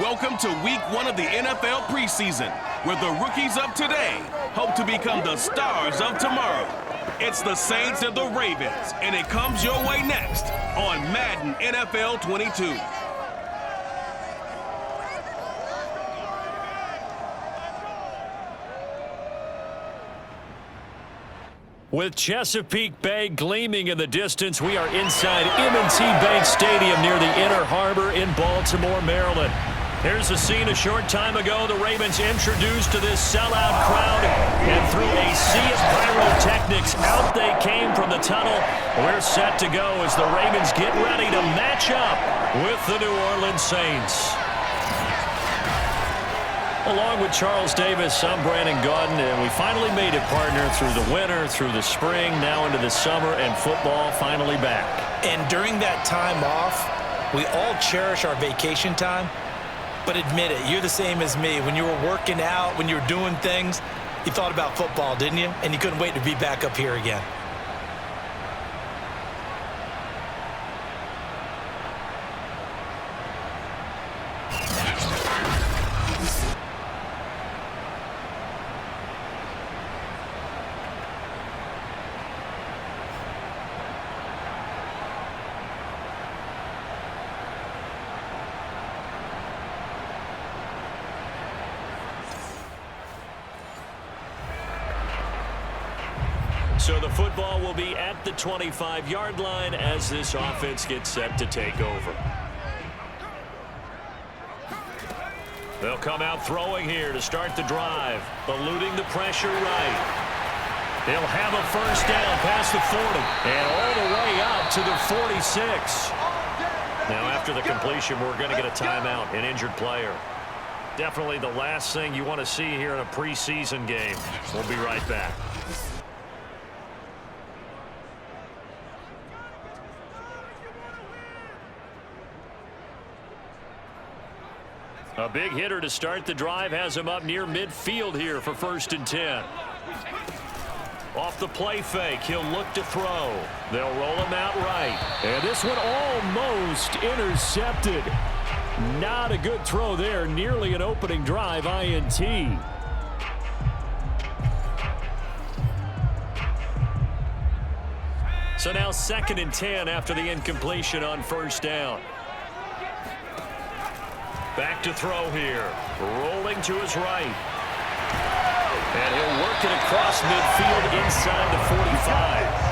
Welcome to week 1 of the NFL preseason, where the rookies of today hope to become the stars of tomorrow. It's the Saints and the Ravens, and it comes your way next on Madden NFL 22. With Chesapeake Bay gleaming in the distance, we are inside M&T Bank Stadium near the Inner Harbor in Baltimore, Maryland. Here's the scene a short time ago. The Ravens introduced to this sellout crowd, and through a sea of pyrotechnics, out they came from the tunnel. We're set to go as the Ravens get ready to match up with the New Orleans Saints. Along with Charles Davis, I'm Brandon Gaudin, and we finally made it, partner, through the winter, through the spring, now into the summer, and football finally back. And during that time off, we all cherish our vacation time. But admit it, you're the same as me. When you were working out, when you were doing things, you thought about football, didn't you? And you couldn't wait to be back up here again. So the football will be at the 25-yard line as this offense gets set to take over. They'll come out throwing here to start the drive, eluding the pressure right. They'll have a first down past the 40 and all the way out to the 46. Now after the completion, we're going to get a timeout, an injured player. Definitely the last thing you want to see here in a preseason game. We'll be right back. A big hitter to start the drive has him up near midfield here for 1st and 10. Off the play fake, he'll look to throw. They'll roll him out right. And this one almost intercepted. Not a good throw there. Nearly an opening drive INT. So now 2nd and 10 after the incompletion on 1st down. Back to throw here. Rolling to his right. And he'll work it across midfield inside the 45.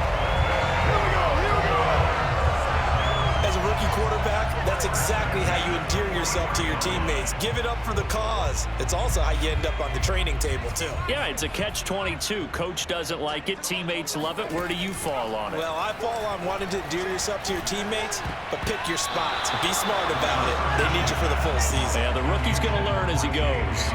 As a rookie quarterback, that's exactly how you endear yourself to your teammates. Give it up for the cause. It's also how you end up on the training table, too. Yeah, it's a catch-22. Coach doesn't like it. Teammates love it. Where do you fall on it? Well, I fall on wanting to endear yourself to your teammates, but pick your spots. Be smart about it. They need you for the full season. Yeah, the rookie's going to learn as he goes.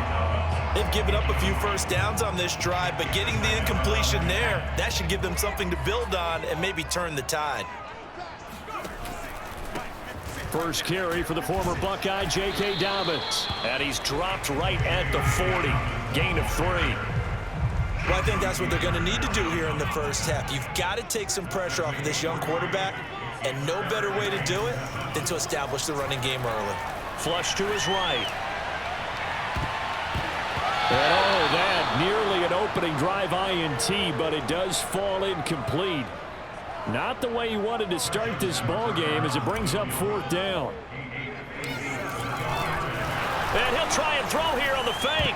They've given up a few first downs on this drive, but getting the incompletion there, that should give them something to build on and maybe turn the tide. First carry for the former Buckeye, J.K. Dobbins. And he's dropped right at the 40. Gain of 3. Well, I think that's what they're going to need to do here in the first half. You've got to take some pressure off of this young quarterback, and no better way to do it than to establish the running game early. Flush to his right. And oh, that nearly an opening drive INT, but it does fall incomplete. Not the way he wanted to start this ball game as it brings up 4th down. And he'll try and throw here on the fake.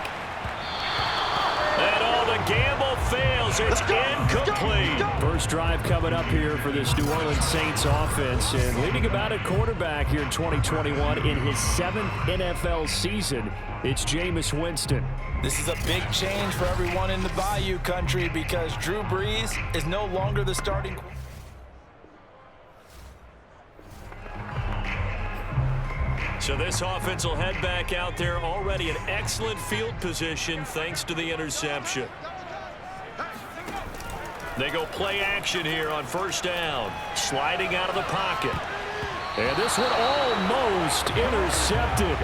And oh, the gamble fails. It's incomplete. First drive coming up here for this New Orleans Saints offense. And leading about at quarterback here in 2021 in his 7th NFL season, it's Jameis Winston. This is a big change for everyone in the Bayou country because Drew Brees is no longer the starting quarterback. So this offense will head back out there, already in excellent field position thanks to the interception. They go play action here on 1st down. Sliding out of the pocket. And this one almost intercepted.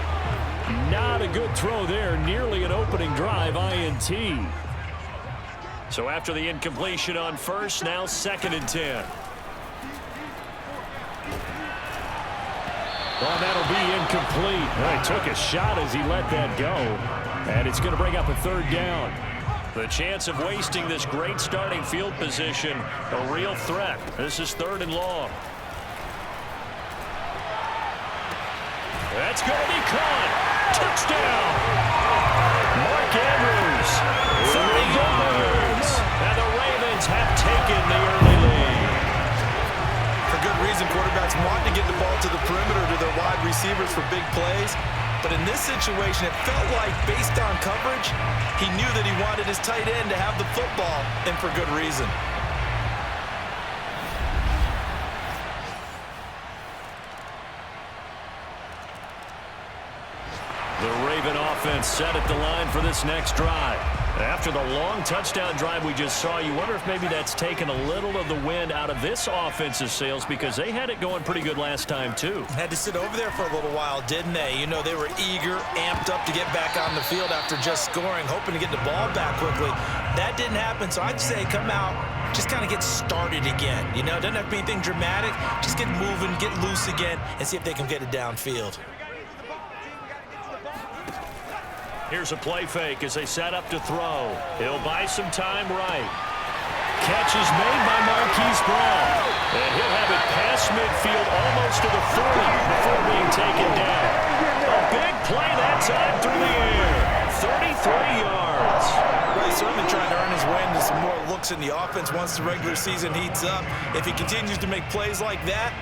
Not a good throw there. Nearly an opening drive INT. So after the incompletion on 1st, now 2nd and 10. Oh, that'll be incomplete. He took a shot as he let that go. And it's going to bring up a third down. The chance of wasting this great starting field position, a real threat. This is 3rd and long. That's going to be caught. Touchdown. Mark Andrews, 30 yards. And the Ravens have taken the early lead. For good reason, quarterbacks want to get the ball to the perimeter to their wide receivers for big plays. But in this situation, it felt like, based on coverage, he knew that he wanted his tight end to have the football, and for good reason. The Raven offense set at the line for this next drive. After the long touchdown drive we just saw, you wonder if maybe that's taken a little of the wind out of this offense's sails, because they had it going pretty good last time too. Had to sit over there for a little while, didn't they? You know, they were eager, amped up to get back on the field after just scoring, hoping to get the ball back quickly. That didn't happen, so I'd say come out, just kind of get started again. You know, doesn't have to be anything dramatic. Just get moving, get loose again, and see if they can get it downfield. Here's a play fake as they set up to throw. He'll buy some time right. Catch is made by Marquise Brown. And he'll have it past midfield almost to the 40 before being taken down. A big play that time through the air. 33 yards. Well, he's certainly trying to earn his way into some more looks in the offense once the regular season heats up. If he continues to make plays like that,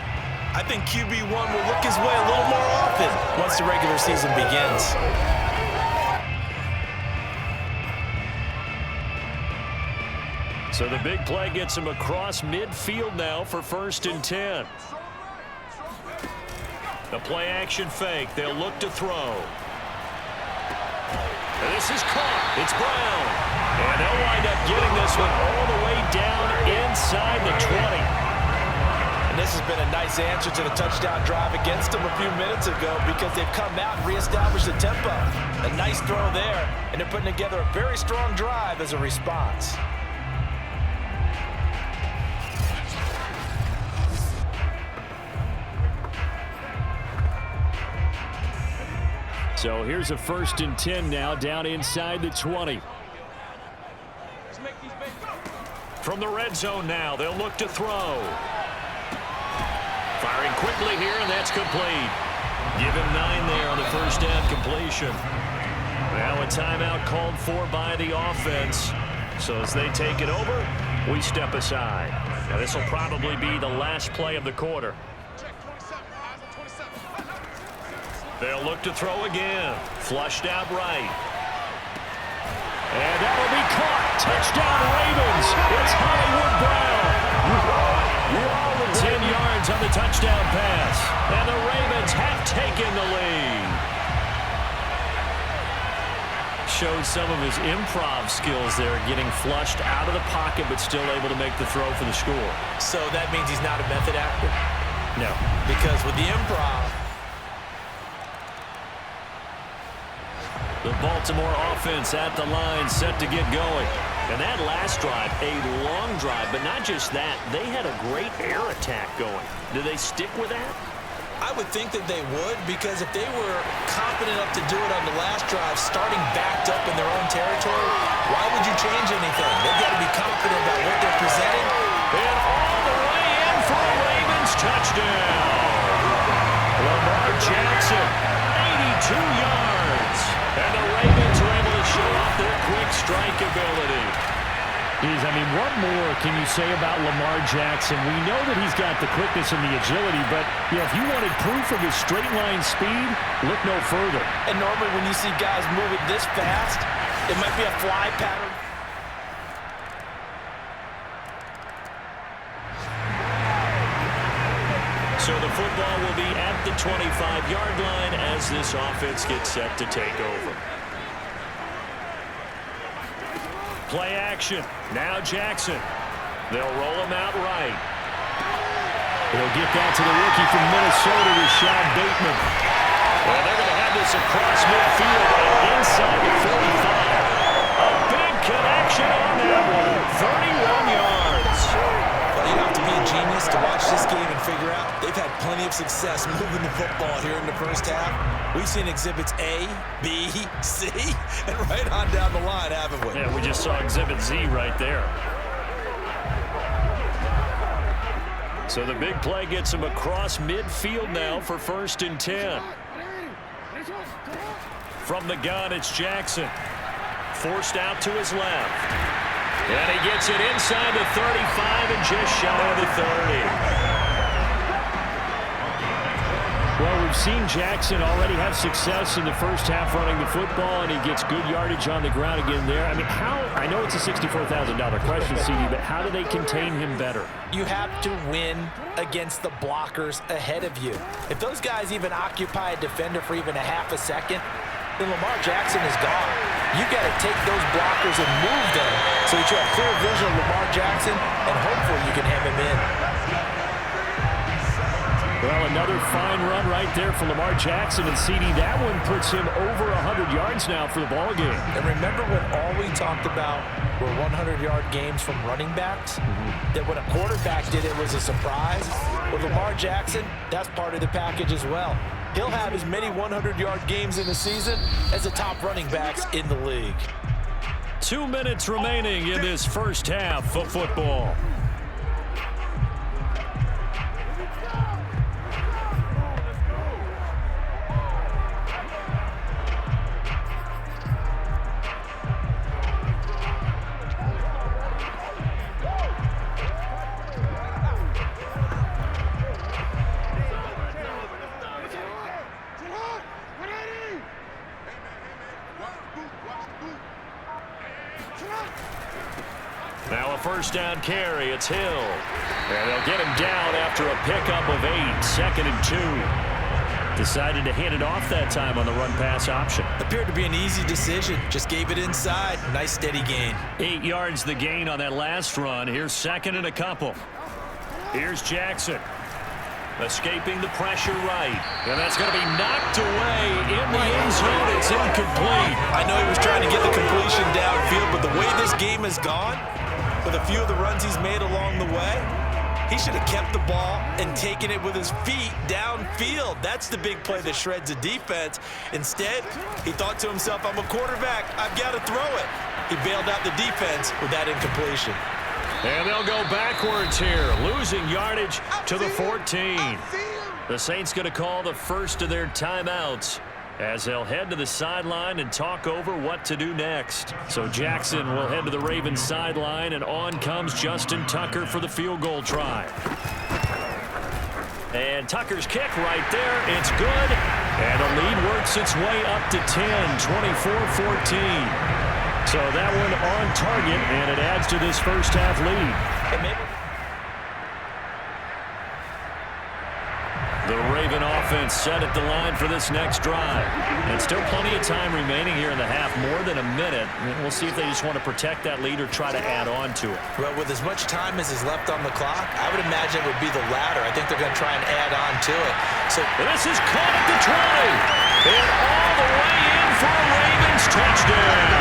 I think QB1 will look his way a little more often once the regular season begins. So the big play gets him across midfield now for 1st and 10. The play action fake. They'll look to throw. This is caught. It's Brown. And they'll wind up getting this one all the way down inside the 20. And this has been a nice answer to the touchdown drive against them a few minutes ago, because they've come out and reestablished the tempo. A nice throw there, and they're putting together a very strong drive as a response. So here's a 1st and 10 now, down inside the 20. From the red zone now, they'll look to throw. Firing quickly here, and that's complete. Give him 9 there on the first down completion. Now a timeout called for by the offense. So as they take it over, we step aside. Now this will probably be the last play of the quarter. They'll look to throw again. Flushed out right. And that'll be caught. Touchdown Ravens. It's Hollywood Brown. 10 yards on the touchdown pass. And the Ravens have taken the lead. Showed some of his improv skills there, getting flushed out of the pocket but still able to make the throw for the score. So that means he's not a method actor? No. Because with the improv, the Baltimore offense at the line, set to get going. And that last drive, a long drive, but not just that. They had a great air attack going. Do they stick with that? I would think that they would, because if they were confident enough to do it on the last drive, starting backed up in their own territory, why would you change anything? They've got to be confident about what they're presenting. And all the way in for a Ravens touchdown. Lamar Jackson, 82 yards. And the Ravens are able to show off their quick strike ability. What more can you say about Lamar Jackson? We know that he's got the quickness and the agility, but if you wanted proof of his straight line speed, look no further. And normally when you see guys moving this fast, it might be a fly pattern. So the football will be at the 25-yard line as this offense gets set to take over. Play action. Now Jackson. They'll roll him out right. He'll get that to the rookie from Minnesota, Rashad Bateman. Well, they're going to have this across midfield and inside the 45. A big connection on that one. 31 yards. Well, you have to be a genius to watch this game and figure out they've had plenty of success moving the football here in the first half. We've seen exhibits A, B, C, and right on down the line, haven't we? Yeah, we just saw exhibit Z right there. So the big play gets him across midfield now for 1st and 10. From the gun, it's Jackson. Forced out to his left. And he gets it inside the 35 and just shy of the 30. Well, we've seen Jackson already have success in the first half running the football, and he gets good yardage on the ground again there. I mean, I know it's a $64,000 question, CD, but how do they contain him better? You have to win against the blockers ahead of you. If those guys even occupy a defender for even a half a second, then Lamar Jackson is gone. You got to take those blockers and move them so that you have clear vision of Lamar Jackson, and hopefully you can hem him in. Well, another fine run right there for Lamar Jackson, and CD, that one puts him over 100 yards now for the ball game. And remember when all we talked about were 100-yard games from running backs? That when a quarterback did it was a surprise? With Lamar Jackson, that's part of the package as well. He'll have as many 100-yard games in the season as the top running backs in the league. 2 minutes remaining in this first half of football. Now a first down carry. It's Hill. And they'll get him down after a pickup of 8. 2nd and 2. Decided to hand it off that time on the run-pass option. Appeared to be an easy decision. Just gave it inside. Nice steady gain. 8 yards the gain on that last run. Here's 2nd and a couple. Here's Jackson. Escaping the pressure right. And that's going to be knocked away in the end zone. It's incomplete. I know he was trying to get the completion downfield, but the way this game has gone, with a few of the runs he's made along the way, he should have kept the ball and taken it with his feet downfield. That's the big play that shreds a defense. Instead, he thought to himself, I'm a quarterback. I've got to throw it. He bailed out the defense with that incompletion. And they'll go backwards here, losing yardage to the 14. The Saints going to call the first of their timeouts as they'll head to the sideline and talk over what to do next. So Jackson will head to the Ravens sideline, and on comes Justin Tucker for the field goal try. And Tucker's kick right there. It's good. And the lead works its way up to 10, 24-14. So that one on target, and it adds to this first half lead. The Raven offense set at the line for this next drive. And still plenty of time remaining here in the half, more than a minute. We'll see if they just want to protect that lead or try to add on to it. Well, with as much time as is left on the clock, I would imagine it would be the latter. I think they're going to try and add on to it. So this is caught at the 20. And all the way in for a Ravens touchdown.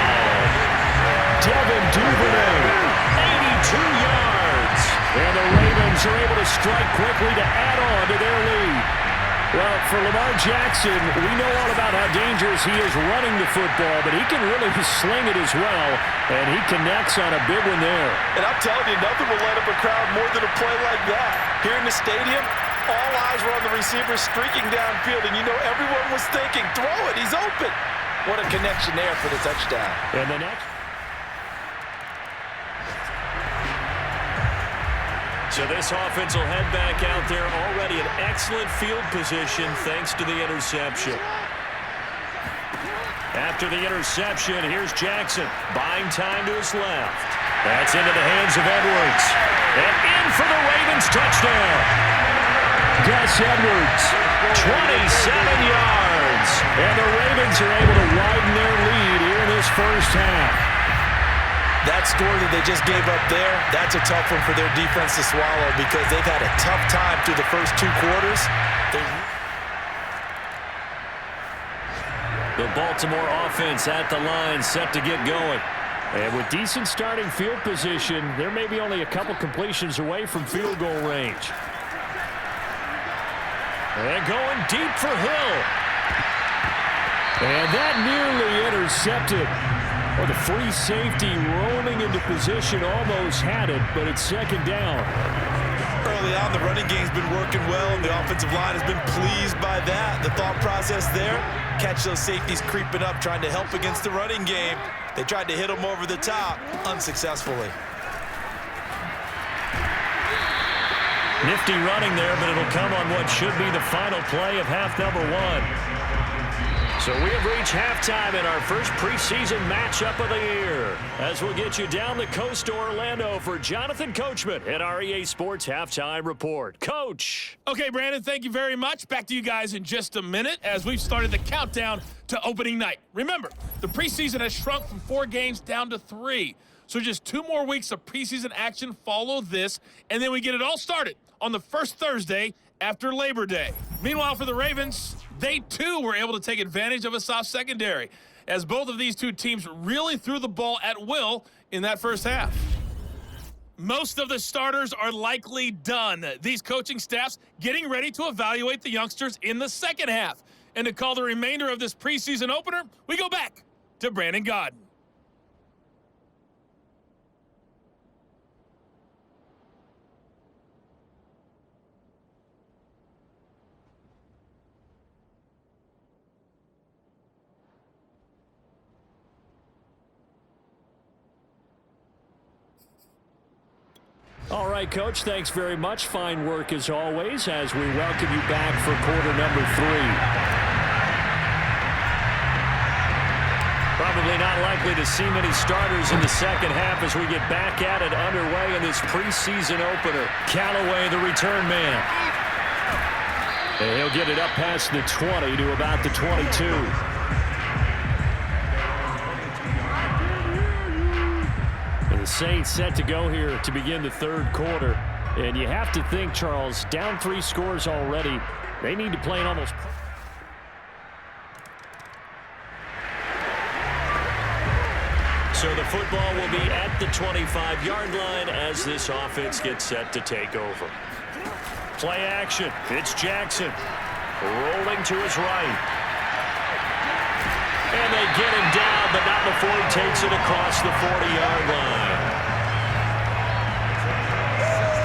Devin Duvernay, 82 yards. And the Ravens are able to strike quickly to add on to their lead. Well, for Lamar Jackson, we know all about how dangerous he is running the football, but he can really sling it as well, and he connects on a big one there. And I'm telling you, nothing will light up a crowd more than a play like that. Here in the stadium, all eyes were on the receiver streaking downfield, and you know everyone was thinking, throw it, he's open. What a connection there for the touchdown. And the next. So this offense will head back out there, already in excellent field position thanks to the interception. After the interception, here's Jackson, buying time to his left. That's into the hands of Edwards. And in for the Ravens touchdown. Gus Edwards, 27 yards. And the Ravens are able to widen their lead here in this first half. That score that they just gave up there, that's a tough one for their defense to swallow because they've had a tough time through the first 2 quarters. The Baltimore offense at the line, set to get going. And with decent starting field position, there may be only a couple completions away from field goal range. And going deep for Hill. And that nearly intercepted. Well, the free safety rolling into position almost had it, but it's second down. Early on, the running game's been working well, and the offensive line has been pleased by that. The thought process there, catch those safeties creeping up, trying to help against the running game. They tried to hit them over the top, unsuccessfully. Nifty running there, but it'll come on what should be the final play of half number 1. So we have reached halftime in our first preseason matchup of the year. As we'll get you down the coast to Orlando for Jonathan Coachman at our EA Sports Halftime Report. Coach. Okay, Brandon, thank you very much. Back to you guys in just a minute as we've started the countdown to opening night. Remember, the preseason has shrunk from 4 games down to 3. So just 2 more weeks of preseason action follow this, and then we get it all started on the first Thursday after Labor Day. Meanwhile, for the Ravens, they too were able to take advantage of a soft secondary, as both of these two teams really threw the ball at will in that first half. Most of the starters are likely done. These coaching staffs getting ready to evaluate the youngsters in the second half. And to call the remainder of this preseason opener, we go back to Brandon Godden. All right, Coach, thanks very much. Fine work as always as we welcome you back for quarter number 3. Probably not likely to see many starters in the second half as we get back at it underway in this preseason opener. Callaway, the return man. And he'll get it up past the 20 to about the 22. The Saints set to go here to begin the third quarter. And you have to think, Charles, down 3 scores already. They need to play an almost... So the football will be at the 25-yard line as this offense gets set to take over. Play action. It's Jackson. Rolling to his right. And they get him down, but not before he takes it across the 40-yard line.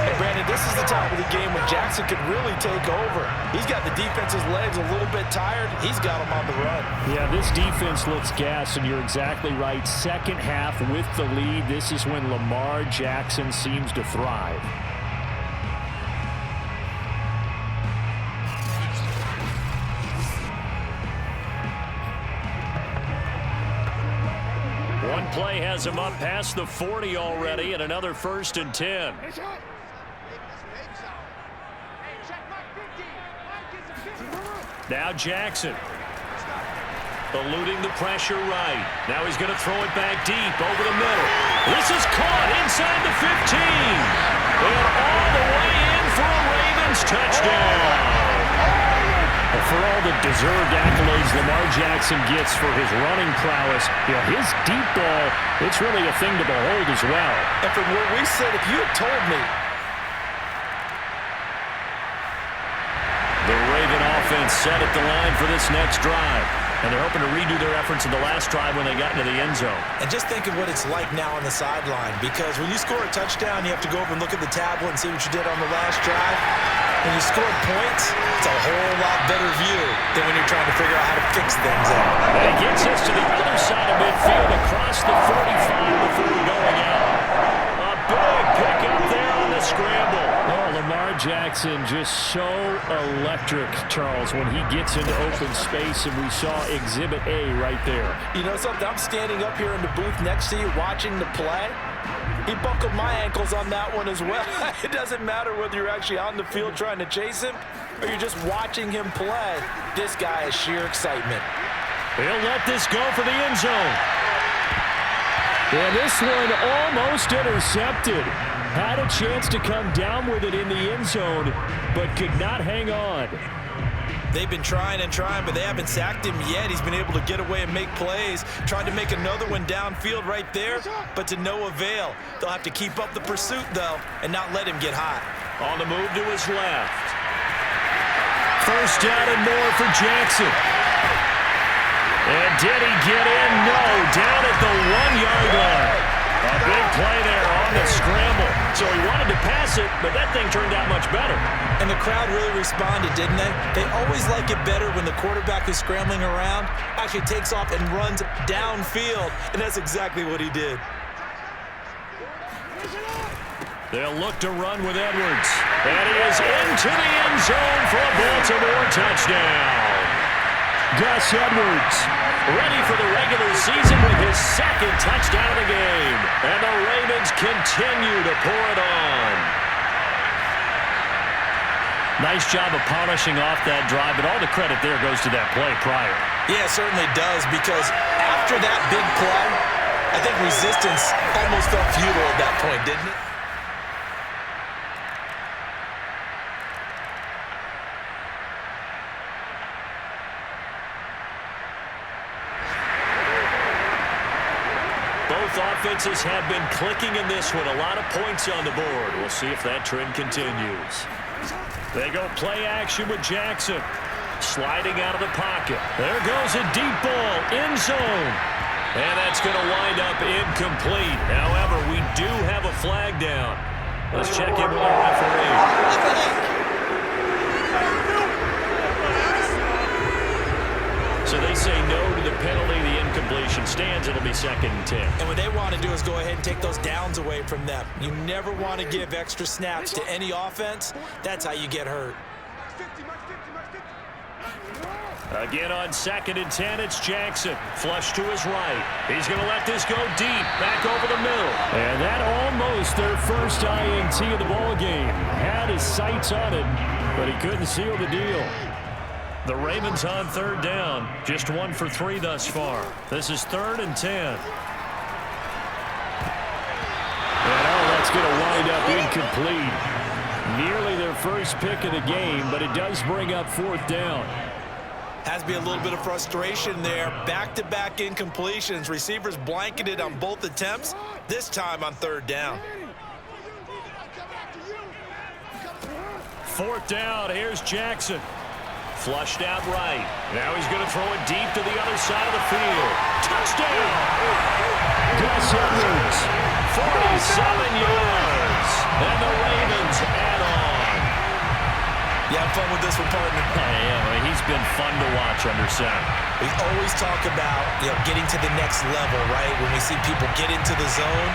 Hey, Brandon, this is the time of the game when Jackson could really take over. He's got the defense's legs a little bit tired. He's got them on the run. Yeah, this defense looks gassed, and you're exactly right. Second half with the lead, this is when Lamar Jackson seems to thrive. One play has him up past the 40 already, and another 1st and 10. Now Jackson. Eluding the pressure right. Now he's going to throw it back deep over the middle. This is caught inside the 15. And all the way in for a Ravens touchdown. For all the deserved accolades Lamar Jackson gets for his running prowess, his deep ball, it's really a thing to behold as well. And from where we sit, if you had told me. The Raven offense set at the line for this next drive. And they're hoping to redo their efforts in the last drive when they got into the end zone. And just think of what it's like now on the sideline, because when you score a touchdown, you have to go over and look at the tablet and see what you did on the last drive. When you score points, it's a whole lot better view than when you're trying to figure out how to fix things out. And he gets us to the other side of midfield across the 45 before going out. A big pickup there on the scramble. Oh, Lamar Jackson just so electric, Charles, when he gets into open space, and we saw Exhibit A right there. You know something? I'm standing up here in the booth next to you watching the play. He buckled my ankles on that one as well. It doesn't matter whether you're actually on the field trying to chase him or you're just watching him play. This guy is sheer excitement. He'll let this go for the end zone. Yeah, this one almost intercepted. Had a chance to come down with it in the end zone, but could not hang on. They've been trying and trying, but they haven't sacked him yet. He's been able to get away and make plays. Tried to make another one downfield right there, but to no avail. They'll have to keep up the pursuit, though, and not let him get hot. On the move to his left. First down and more for Jackson. And did he get in? No, down at the 1-yard line. A big play there on the scramble. So he wanted to pass it, but that thing turned out much better. And the crowd really responded, didn't they? They always like it better when the quarterback is scrambling around, actually takes off and runs downfield, and that's exactly what he did. They'll look to run with Edwards. And he is into the end zone for a Baltimore touchdown. Gus Edwards ready for the regular season with his second touchdown of the game. And the Ravens continue to pour it on. Nice job of polishing off that drive, but all the credit there goes to that play prior. Yeah, it certainly does, because after that big play, I think resistance almost felt futile at that point, didn't it? Both offenses have been clicking in this one. A lot of points on the board. We'll see if that trend continues. They go play action with Jackson. Sliding out of the pocket. There goes a deep ball. End zone. And that's going to wind up incomplete. However, we do have a flag down. Let's check in with our referee. So they say no to the penalty. The incompletion stands. It'll be 2nd and 10. And what they want to do is go ahead and take those downs away from them. You never want to give extra snaps to any offense. That's how you get hurt. Again on 2nd and 10, it's Jackson. Flush to his right. He's going to let this go deep. Back over the middle. And that almost their first INT of the ball game. Had his sights on it, but he couldn't seal the deal. The Ravens on 3rd down. Just 1 for 3 thus far. This is 3rd and 10. And that's going to wind up incomplete. Nearly their first pick of the game, but it does bring up 4th down. Has to be a little bit of frustration there. Back-to-back incompletions. Receivers blanketed on both attempts, this time on 3rd down. 4th down. Here's Jackson. Flushed out right. Now he's going to throw it deep to the other side of the field. Touchdown! Gus Edwards. 47 yards. And the Ravens add on. You have fun with this one, partner? Yeah, he's been fun to watch under center. We always talk about, getting to the next level, right? When we see people get into the zone,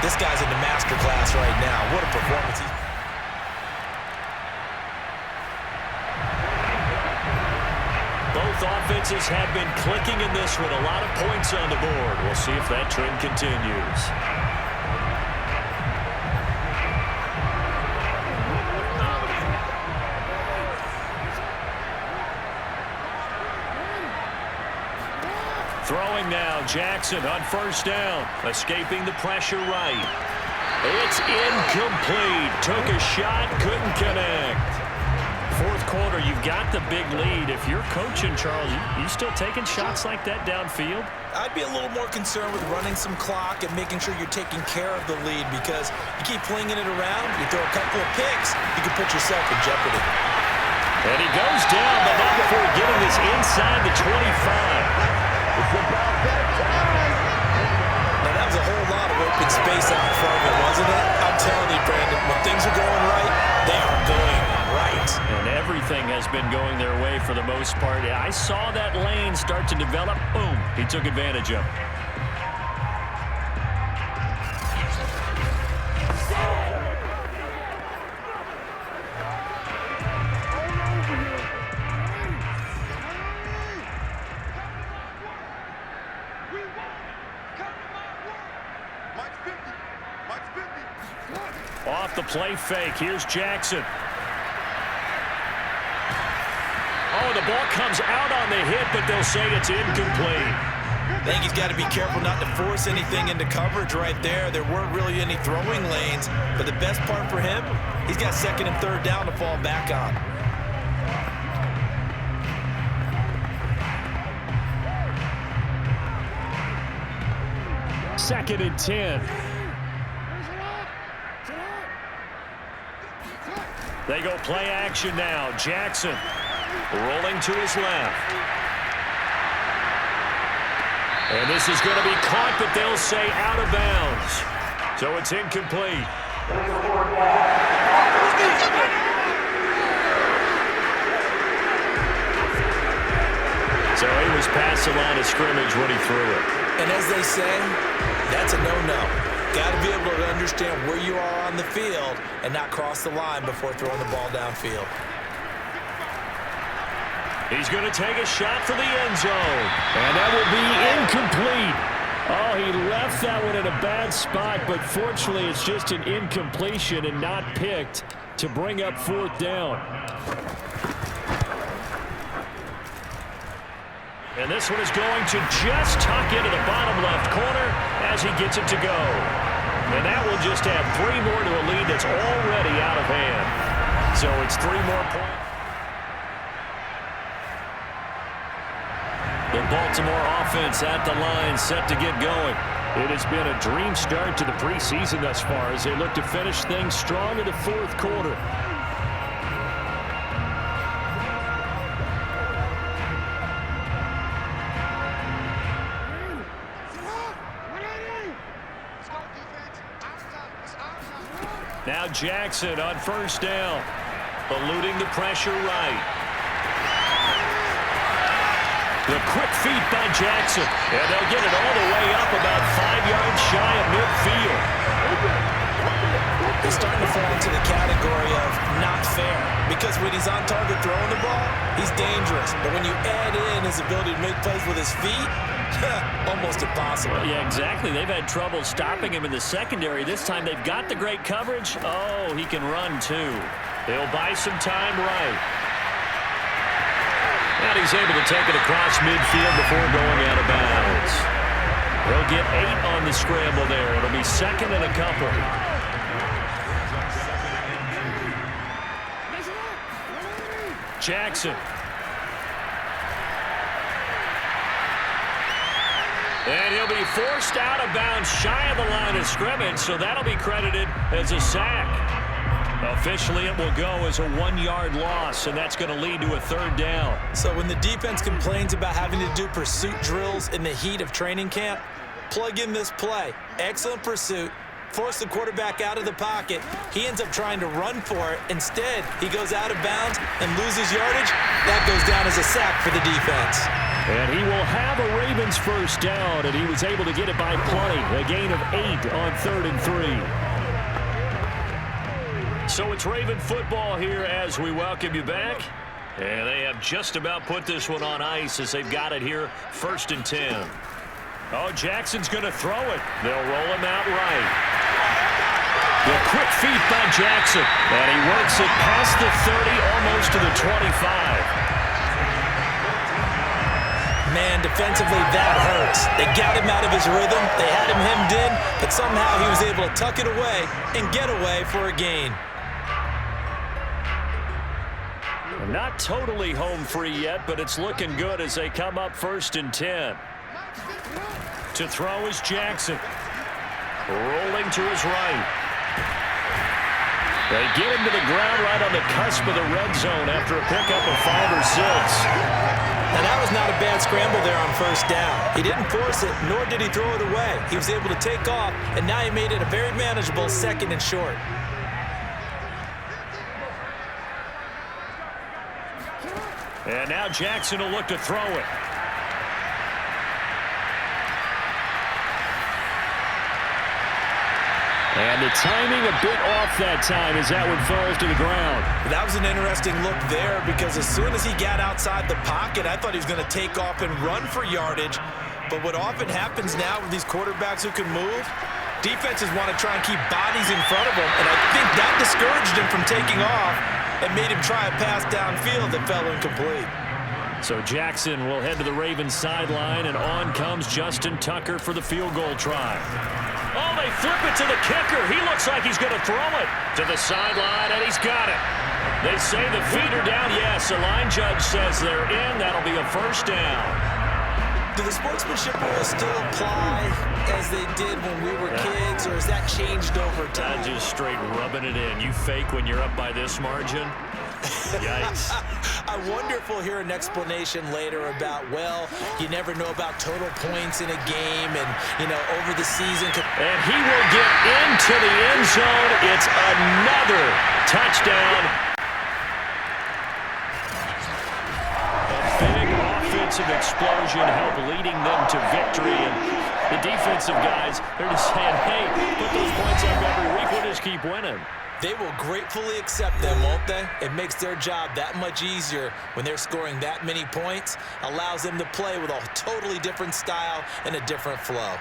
this guy's in the master class right now. What a performance he's... Both offenses have been clicking in this one. A lot of points on the board. We'll see if that trend continues. Throwing now, Jackson on 1st down. Escaping the pressure right. It's incomplete. Took a shot, couldn't connect. 4th quarter, you've got the big lead. If you're coaching, Charles, you still taking shots like that downfield? I'd be a little more concerned with running some clock and making sure you're taking care of the lead, because you keep flinging it around, you throw a couple of picks, you can put yourself in jeopardy. And he goes down, but not before getting this inside the 25. Now, that was a whole lot of open space out in front of it, wasn't it? I'm telling you, Brandon, when things are going right, they are going right. And everything has been going their way for the most part. I saw that lane start to develop. Boom. He took advantage of it. Off the play fake. Here's Jackson. Oh, the ball comes out on the hit, but they'll say it's incomplete. I think he's got to be careful not to force anything into coverage right there. There weren't really any throwing lanes, but the best part for him, he's got 2nd and 3rd down to fall back on. Second and 10. They go play action now. Jackson Rolling to his left. And this is going to be caught, but they'll say out of bounds. So it's incomplete. So he was past the line of scrimmage when he threw it. And as they say, that's a no-no. Got to be able to understand where you are on the field and not cross the line before throwing the ball downfield. He's going to take a shot for the end zone. And that will be incomplete. Oh, he left that one in a bad spot, but fortunately it's just an incompletion and not picked to bring up 4th down. And this one is going to just tuck into the bottom left corner as he gets it to go. And that will just add 3 more to a lead that's already out of hand. So it's 3 more points. The Baltimore offense at the line, set to get going. It has been a dream start to the preseason thus far as they look to finish things strong in the 4th quarter. Now Jackson on 1st down. Eluding the pressure right. The quick feet by Jackson. And they'll get it all the way up about 5 yards shy of midfield. He's starting to fall into the category of not fair. Because when he's on target throwing the ball, he's dangerous. But when you add in his ability to make plays with his feet, almost impossible. Yeah, exactly. They've had trouble stopping him in the secondary. This time they've got the great coverage. Oh, he can run too. They'll buy some time right. And he's able to take it across midfield before going out of bounds. He'll get 8 on the scramble there. It'll be 2nd and a couple. Jackson. And he'll be forced out of bounds shy of the line of scrimmage, so that'll be credited as a sack. Officially, it will go as a 1-yard loss, and that's going to lead to a 3rd down. So when the defense complains about having to do pursuit drills in the heat of training camp, plug in this play. Excellent pursuit. Force the quarterback out of the pocket. He ends up trying to run for it. Instead, he goes out of bounds and loses yardage. That goes down as a sack for the defense. And he will have a Ravens 1st down, and he was able to get it by plenty. A gain of 8 on 3rd and 3. So it's Raven football here as we welcome you back. And they have just about put this one on ice as they've got it here, 1st and 10. Oh, Jackson's going to throw it. They'll roll him out right. The quick feet by Jackson. And he works it past the 30, almost to the 25. Man, defensively, that hurts. They got him out of his rhythm. They had him hemmed in, but somehow he was able to tuck it away and get away for a gain. Not totally home free yet, but it's looking good as they come up 1st and 10. To throw is Jackson. Rolling to his right. They get him to the ground right on the cusp of the red zone after a pickup of 5 or 6. Now, that was not a bad scramble there on 1st down. He didn't force it, nor did he throw it away. He was able to take off, and now he made it a very manageable 2nd and short. And now Jackson will look to throw it. And the timing a bit off that time as that one falls to the ground. That was an interesting look there because as soon as he got outside the pocket, I thought he was going to take off and run for yardage. But what often happens now with these quarterbacks who can move, defenses want to try and keep bodies in front of them. And I think that discouraged him from taking off and made him try a pass downfield that fell incomplete. So Jackson will head to the Ravens sideline, and on comes Justin Tucker for the field goal try. Oh, they flip it to the kicker. He looks like he's going to throw it to the sideline, and he's got it. They say the feet are down. Yes, the line judge says they're in. That'll be a 1st down. Do the sportsmanship rules still apply as they did when we were kids, or has that changed over time? Just straight rubbing it in. You fake when you're up by this margin. Yikes. I wonder if we'll hear an explanation later about, well, you never know about total points in a game and, over the season. And he will get into the end zone. It's another touchdown. A big offensive explosion helped leading them to victory. And the defensive guys, they're just saying, hey, put those points up every week. We'll just keep winning. They will gratefully accept them, won't they? It makes their job that much easier when they're scoring that many points. Allows them to play with a totally different style and a different flow.